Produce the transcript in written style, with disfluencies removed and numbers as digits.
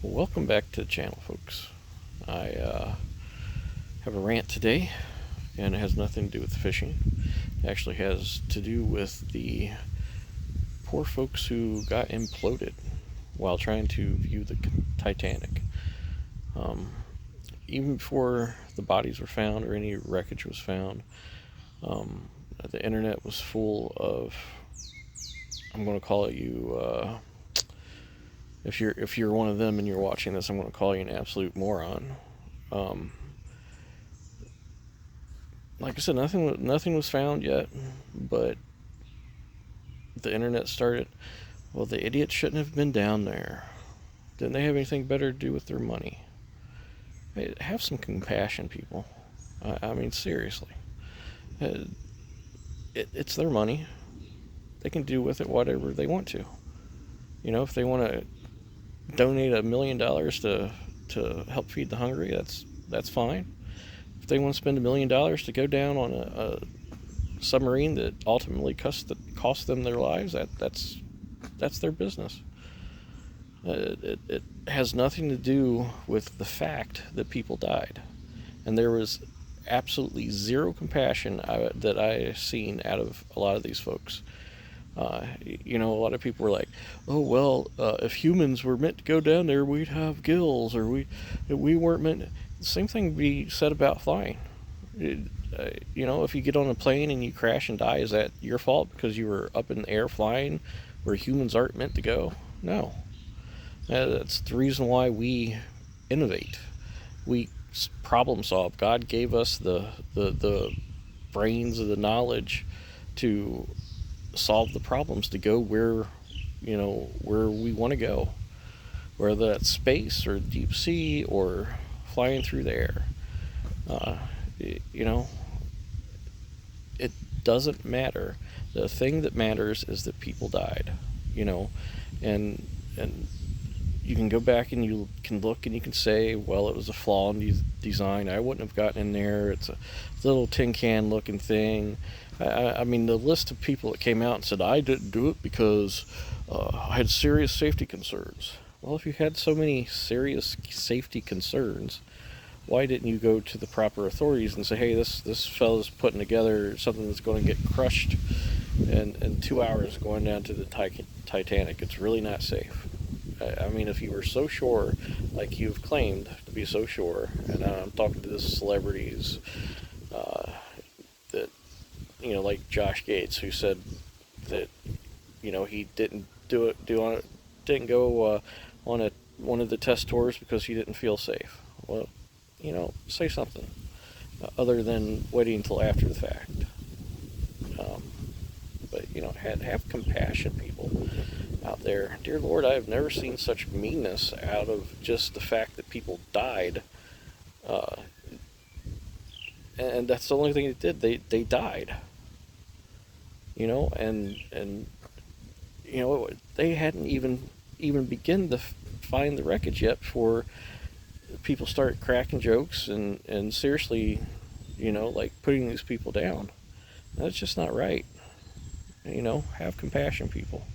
Well, welcome back to the channel, folks. I have a rant today, and it has nothing to do with fishing. It actually has to do with the poor folks who got imploded while trying to view the Titanic. Um, Even before the bodies were found or any wreckage was found, the internet was full of, I'm going to call it you, if you're one of them and you're watching this, I'm going to call you an absolute moron. Um, like I said, nothing was found yet, but the internet started. Well, the idiots shouldn't have been down there. Didn't they have anything better to do with their money? Hey, have some compassion, people. I mean, seriously. Uh, it's their money. They can do with it whatever they want to. You know, if they want to donate $1 million to help feed the hungry, that's fine. If they want to spend $1 million to go down on a submarine that ultimately cost them their lives, that's their business. It has nothing to do with the fact that people died, and there was absolutely zero compassion that I seen out of a lot of these folks. A lot of people were like, "Oh well, if humans were meant to go down there, we'd have gills, or we weren't meant." The same thing would be said about flying. If you get on a plane and you crash and die, is that your fault because you were up in the air flying where humans aren't meant to go? No. That's the reason why we innovate. We problem solve. God gave us the brains of the knowledge to solve the problems, to go where we want to go, whether that's space or deep sea or flying through the air. Uh, you know, it doesn't matter. The thing that matters is that people died. And you can go back and you can look and you can say, well, it was a flaw in design. I wouldn't have gotten in there. It's a little tin can looking thing. I mean, the list of people that came out and said, I didn't do it because I had serious safety concerns. Well, if you had so many serious safety concerns, why didn't you go to the proper authorities and say, hey, this fellow's putting together something that's going to get crushed in 2 hours going down to the Titanic? It's really not safe. I mean, if you were so sure, like you've claimed to be so sure, and I'm talking to the celebrities that, like Josh Gates, who said that, he didn't didn't go on one of the test tours because he didn't feel safe. Well, say something other than waiting until after the fact. But have compassion, people out there. Dear Lord, I have never seen such meanness out of just the fact that people died. Uh, and that's the only thing they did. They died. And they hadn't even begun to find the wreckage yet before people start cracking jokes and seriously, like putting these people down. That's just not right. Have compassion, people.